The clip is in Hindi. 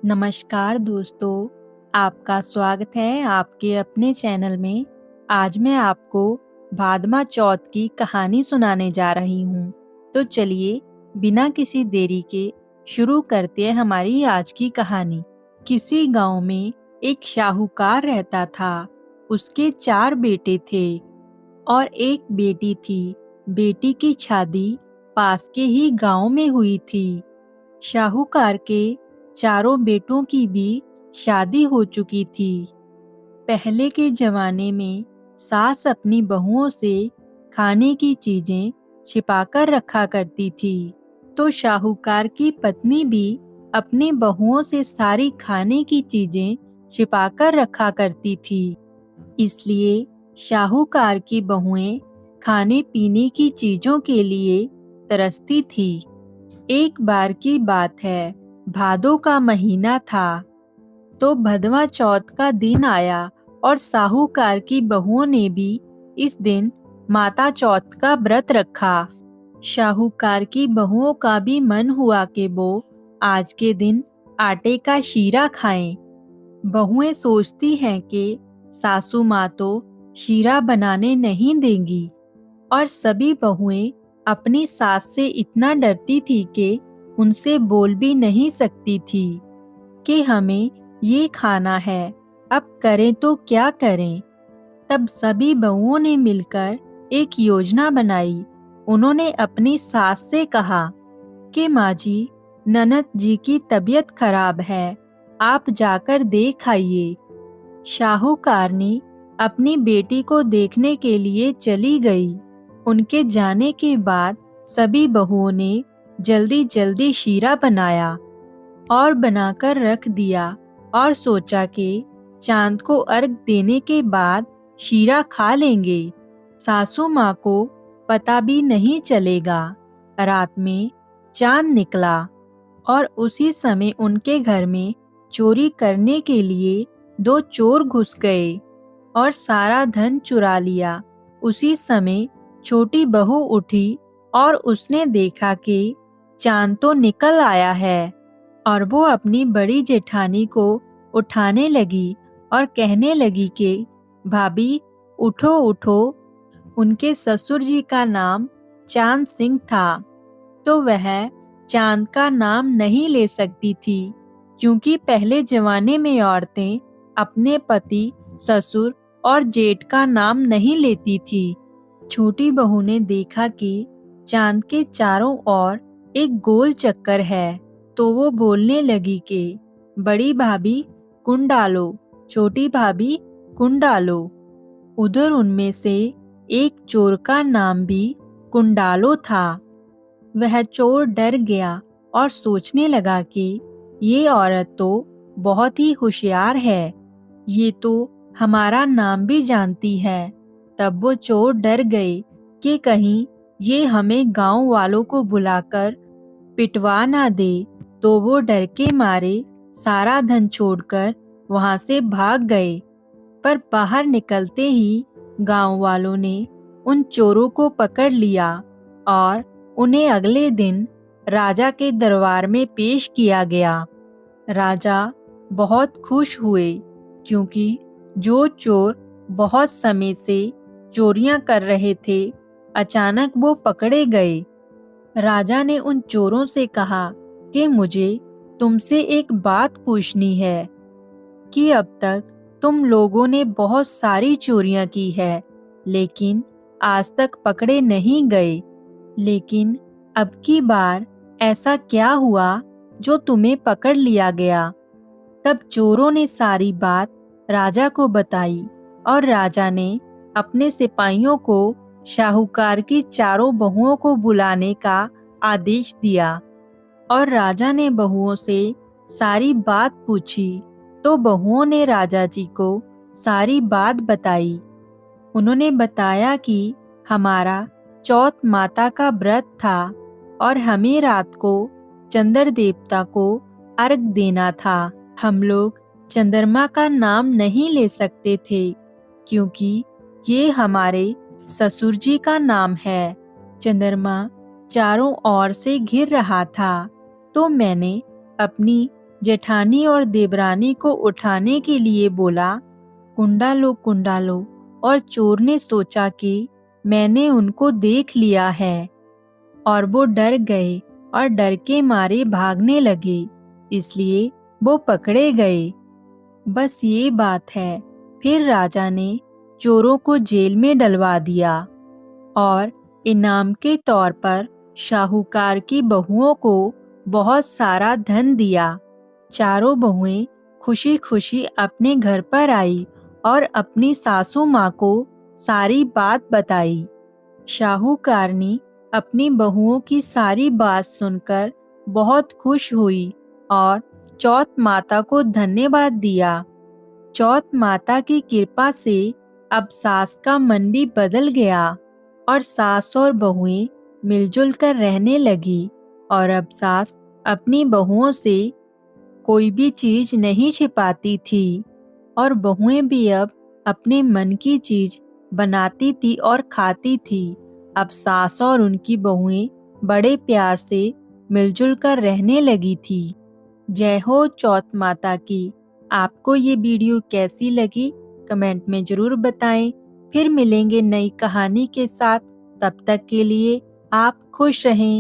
नमस्कार दोस्तों, आपका स्वागत है आपके अपने चैनल में। आज मैं आपको भादमा चौथ की कहानी सुनाने जा रही हूँ। तो चलिए बिना किसी देरी के शुरू करते हैं हमारी आज की कहानी। किसी गांव में एक शाहूकार रहता था। उसके 4 बेटे थे और एक बेटी थी। बेटी की शादी पास के ही गांव में हुई थी। शाहूकार के चारों बेटों की भी शादी हो चुकी थी। पहले के जमाने में सास अपनी बहुओं से खाने की चीजें छिपाकर रखा करती थी, तो शाहूकार की पत्नी भी अपनी बहुओं से सारी खाने की चीजें छिपाकर रखा करती थी। इसलिए शाहूकार की बहुएं खाने पीने की चीजों के लिए तरसती थी। एक बार की बात है, भादों का महीना था, तो भदवा चौथ का दिन आया और साहूकार की बहुओं ने भी इस दिन माता चौथ का व्रत रखा। शाहूकार की बहुओं का भी मन हुआ कि वो आज के दिन आटे का शीरा खाएं। बहुएं सोचती हैं कि सासू माँ तो शीरा बनाने नहीं देंगी, और सभी बहुएं अपनी सास से इतना डरती थी कि उनसे बोल भी नहीं सकती थी कि हमें ये खाना है, अब करें तो क्या करें। तब सभी बहुओं ने मिलकर एक योजना बनाई। उन्होंने अपनी सास से कहा कि माँ जी, ननद जी की तबीयत खराब है, आप जाकर देख आइए। शाहूकार ने अपनी बेटी को देखने के लिए चली गई। उनके जाने के बाद सभी बहुओं ने जल्दी जल्दी शीरा बनाया और बनाकर रख दिया और सोचा कि चांद को अर्घ देने के बाद शीरा खा लेंगे। सासू माँ को पता भी नहीं चलेगा। रात में चांद निकला और उसी समय उनके घर में चोरी करने के लिए 2 चोर घुस गए और सारा धन चुरा लिया। उसी समय छोटी बहू उठी और उसने देखा कि चांद तो निकल आया है, और वो अपनी बड़ी जेठानी को उठाने लगी और कहने लगी कि भाभी उठो उठो। उनके ससुर जी का नाम चांद सिंह था, तो वह चांद का नाम नहीं ले सकती थी, क्योंकि पहले जमाने में औरतें अपने पति, ससुर और जेठ का नाम नहीं लेती थी। छोटी बहू ने देखा कि चांद के चारों ओर एक गोल चक्कर है, तो वो बोलने लगी कि बड़ी भाभी कुंड डालो, छोटी भाभी कुंड डालो। उधर उनमें से एक चोर का नाम भी कुंडालो था। वह चोर डर गया और सोचने लगा कि ये औरत तो बहुत ही होशियार है, ये तो हमारा नाम भी जानती है। तब वो चोर डर गए कि कहीं ये हमें गांव वालों को बुलाकर पिटवा ना दे, तो वो डर के मारे सारा धन छोड़कर वहां से भाग गए। पर बाहर निकलते ही गांव वालों ने उन चोरों को पकड़ लिया और उन्हें अगले दिन राजा के दरबार में पेश किया गया। राजा बहुत खुश हुए, क्योंकि जो चोर बहुत समय से चोरियां कर रहे थे, अचानक वो पकड़े गए। राजा ने उन चोरों से कहा कि मुझे तुमसे एक बात पूछनी है कि अब तक तुम लोगों ने बहुत सारी चोरियां की है, लेकिन आज तक पकड़े नहीं गए। लेकिन अब की बार ऐसा क्या हुआ जो तुम्हें पकड़ लिया गया? तब चोरों ने सारी बात राजा को बताई, और राजा ने अपने सिपाहियों को शाहूकार की चारों बहुओं को बुलाने का आदेश दिया। और राजा ने बहुओं से सारी बात पूछी, तो बहुओं ने राजा जी को सारी बात बताई। उन्होंने बताया कि हमारा चौथ माता का व्रत था और हमें रात को चंद्र देवता को अर्घ देना था। हम लोग चंद्रमा का नाम नहीं ले सकते थे, क्योंकि ये हमारे ससुर जी का नाम है। चंद्रमा चारों ओर से घिर रहा था, तो मैंने अपनी जेठानी और देवरानी को उठाने के लिए बोला, कुंडा लो, और चोर ने सोचा कि मैंने उनको देख लिया है और वो डर गए और डर के मारे भागने लगे, इसलिए वो पकड़े गए। बस ये बात है। फिर राजा ने चोरों को जेल में डलवा दिया और इनाम के तौर पर शाहूकार की बहुओं को बहुत सारा धन दिया। चारों बहुएं खुशी खुशी अपने घर पर आई और अपनी सासू माँ को सारी बात बताई। शाहूकार ने अपनी बहुओं की सारी बात सुनकर बहुत खुश हुई और चौथ माता को धन्यवाद दिया। चौथ माता की कृपा से अब सास का मन भी बदल गया और सास और बहुएं मिलजुल कर रहने लगी और अब सास अपनी बहुओं से कोई भी चीज नहीं छिपाती थी और बहुएं भी अब अपने मन की चीज बनाती थी और खाती थी। अब सास और उनकी बहुएं बड़े प्यार से मिलजुल कर रहने लगी थी। जय हो चौथ माता की। आपको ये वीडियो कैसी लगी कमेंट में जरूर बताएं। फिर मिलेंगे नई कहानी के साथ। तब तक के लिए आप खुश रहें।